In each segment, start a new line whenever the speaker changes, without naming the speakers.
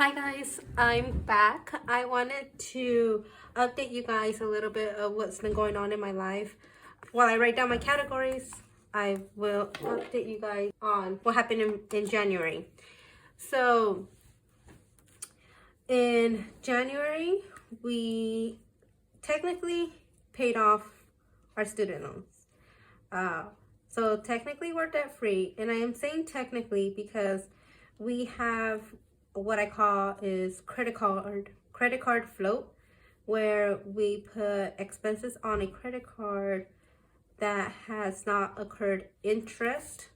Hi guys, I'm back. I wanted to update you guys a little bit of what's been going on in my life. While I write down my categories, I will update you guys on what happened in January. So in January, we technically paid off our student loans. So technically we're debt free, and I am saying technically because we have what I call is credit card float, where we put expenses on a credit card that has not occurred interest,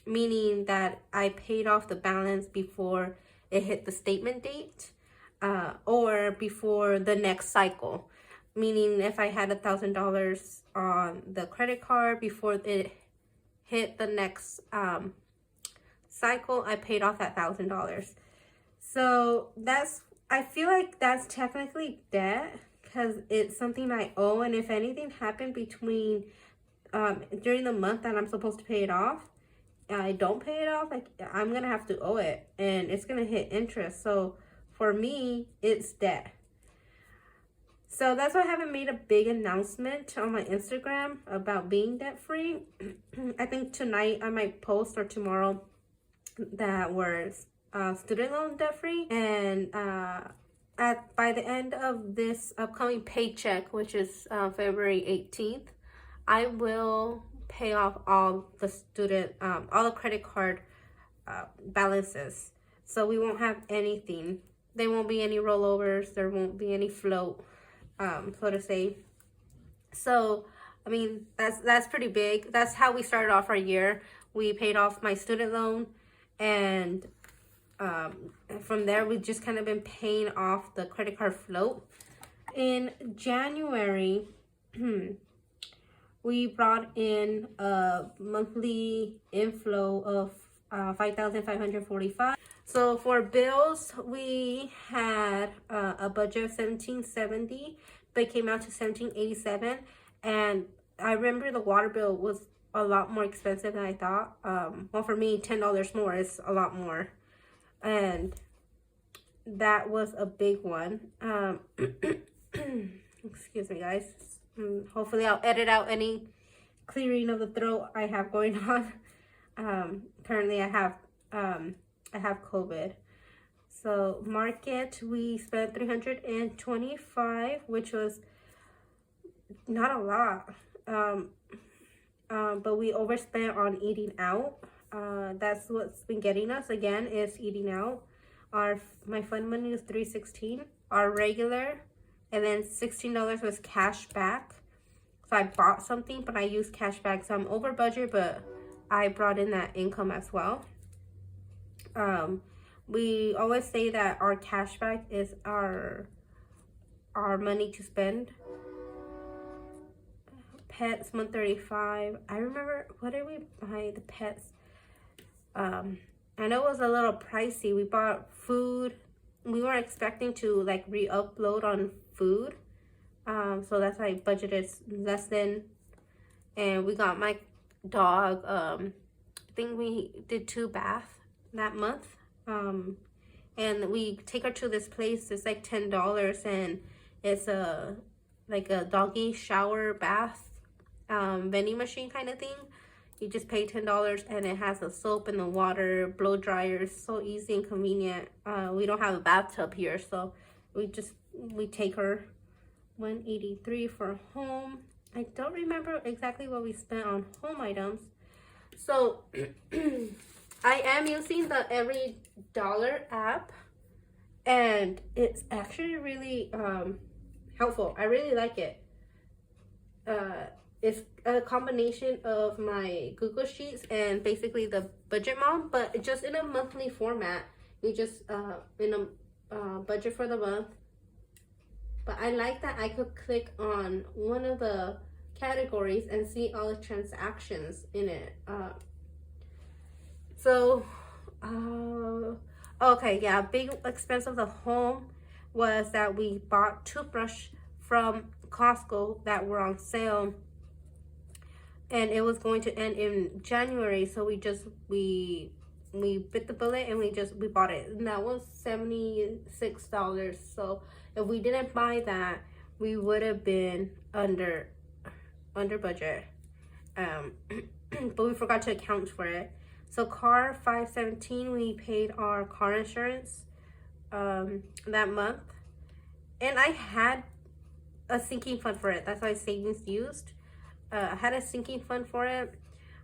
meaning that I paid off the balance before it hit the statement date, or before the next cycle. Meaning if I had $1,000 on the credit card before it hit the next cycle, I paid off that $1,000. So I feel like that's technically debt because it's something I owe, and if anything happened between during the month that I'm supposed to pay it off, I don't pay it off, like I'm gonna have to owe it, and it's gonna hit interest. So for me, it's debt. So that's why I haven't made a big announcement on my Instagram about being debt free. I think tonight I might post, or tomorrow, that we're student loan debt free, and by the end of this upcoming paycheck, which is February 18th, I will pay off all the credit card balances. So we won't have anything. There won't be any rollovers. There won't be any float, so to say. So I mean, that's pretty big. That's how we started off our year. We paid off my student loan, and from there we just kind of been paying off the credit card float. In January, we brought in a monthly inflow of 5,545. So for bills, we had a budget of 1,770, but it came out to 1,787. And I remember the water bill was a lot more expensive than I thought. Well, for me, $10 more is a lot more, and that was a big one. Excuse me, guys. Hopefully I'll edit out any clearing of the throat I have going on. Currently I have COVID. So market, we spent 325, which was not a lot. But we overspent on eating out. That's what's been getting us again, is eating out. My fund money was $316, our regular, and then $16 was cash back. So I bought something, but I used cash back, so I'm over budget, but I brought in that income as well. We always say that our cash back is our money to spend. Pets, $135. I remember, what did we buy the pets? I know it was a little pricey. We bought food. We weren't expecting to like re-upload on food, so that's why I budgeted less than. And we got my dog, I think we did 2 baths that month, and we take her to this place. It's like $10, and it's like a doggy shower bath vending machine kind of thing. You just pay $10, and it has the soap and the water, blow dryer. So easy and convenient. We don't have a bathtub here, so we take her. $183 for home. I don't remember exactly what we spent on home items. So I am using the Every Dollar app, and it's actually really helpful. I really like it. It's a combination of my Google Sheets and basically the Budget Mom, but just in a monthly format. You just in a budget for the month. But I like that I could click on one of the categories and see all the transactions in it. Okay, yeah, big expense of the home was that we bought toothbrush from Costco that were on sale, and it was going to end in January, so we we bit the bullet and we bought it, and that was $76. So if we didn't buy that, we would have been under budget. But we forgot to account for it. So car $517, we paid our car insurance that month, and I had a sinking fund for it. That's why savings used. I had a sinking fund for it,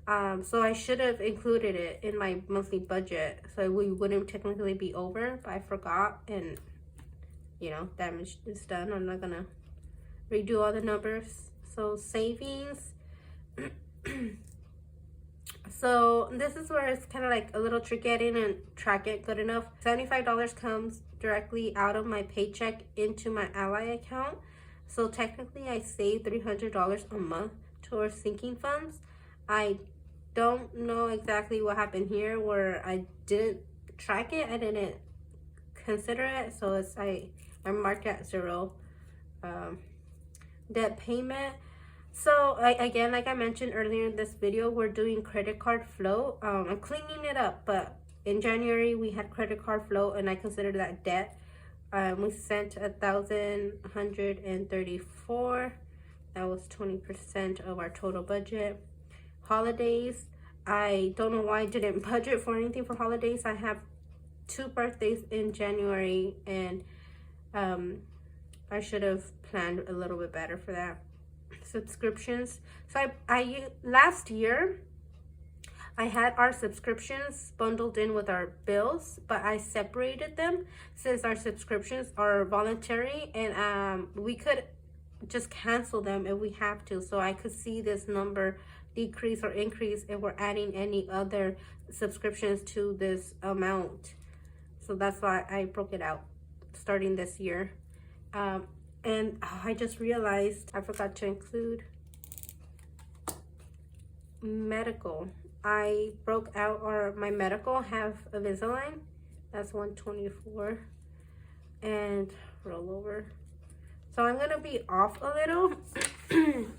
so I should have included it in my monthly budget, so we wouldn't technically be over, but I forgot, and damage is done. I'm not gonna redo all the numbers. So savings. So this is where it's kind of like a little tricky. I didn't track it good enough. $75 comes directly out of my paycheck into my Ally account. So technically I save $300 a month towards sinking funds. I don't know exactly what happened here where I didn't track it. I didn't consider it. So it's I marked at 0. Debt payment. So again, like I mentioned earlier in this video, we're doing credit card flow. I'm cleaning it up, but in January we had credit card flow, and I consider that debt. We sent 1,134. That was 20% of our total budget. Holidays. I don't know why I didn't budget for anything for holidays. I have 2 birthdays in January, and I should have planned a little bit better for that. Subscriptions. So I last year I had our subscriptions bundled in with our bills, but I separated them since our subscriptions are voluntary, and we could just cancel them if we have to. So I could see this number decrease or increase if we're adding any other subscriptions to this amount. So that's why I broke it out starting this year. And I just realized I forgot to include medical. I broke out my medical, have Invisalign. That's $124, and rollover. So I'm gonna be off a little.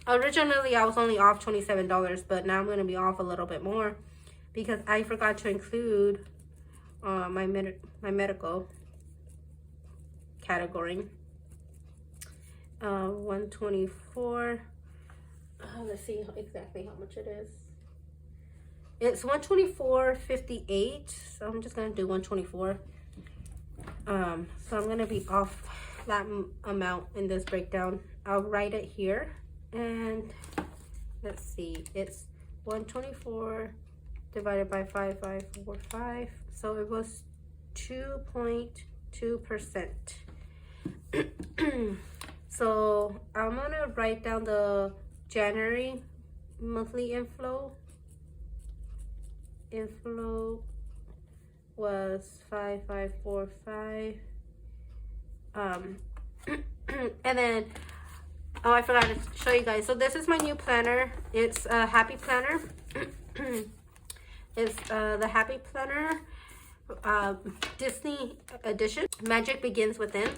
Originally I was only off $27, but now I'm gonna be off a little bit more because I forgot to include my medical category. 124. Let's see exactly how much it is. It's $124.58. So I'm just gonna do 124. So I'm gonna be off that amount in this breakdown. I'll write it here, and let's see. It's 124 divided by 5,545. So it was 2.2%. So I'm gonna write down the January monthly inflow. Inflow was 5,545. And then I forgot to show you guys. So this is my new planner. It's a Happy Planner. It's the Happy Planner Disney edition. Magic Begins Within.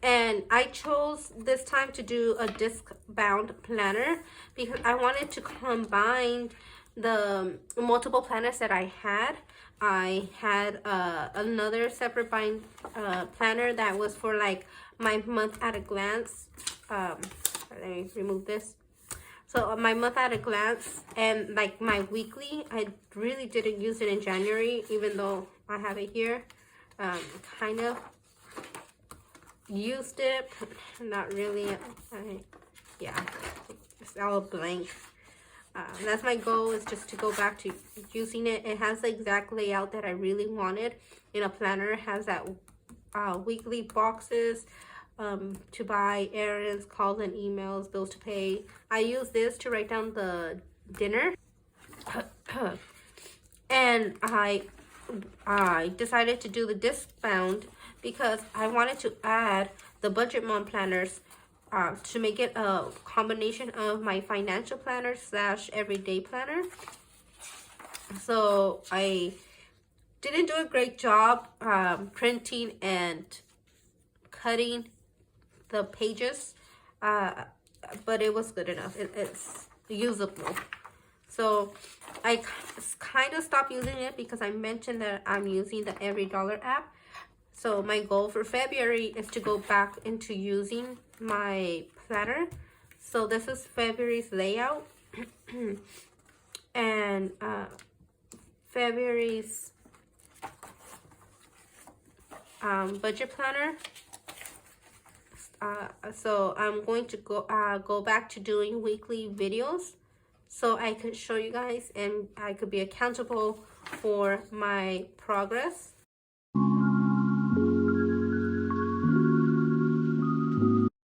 And I chose this time to do a disc bound planner because I wanted to combine the multiple planners that I had. I had another separate bind planner that was for like my month at a glance. Let me remove this. So my month at a glance and like my weekly, I really didn't use it in January, even though I have it here. Kind of used it, not really. Yeah, it's all blank. That's my goal, is just to go back to using it. It has the exact layout that I really wanted in a planner. It has that weekly boxes to buy, errands, calls and emails, bills to pay. I use this to write down the dinner. And I decided to do the disc bound because I wanted to add the Budget Mom planners to make it a combination of my financial planner / everyday planner. So I didn't do a great job printing and cutting the pages, but it was good enough. It's usable. So I kind of stopped using it because I mentioned that I'm using the Every Dollar app. So my goal for February is to go back into using my planner. So this is February's layout. And February's budget planner. So I'm going to go back to doing weekly videos so I could show you guys and I could be accountable for my progress.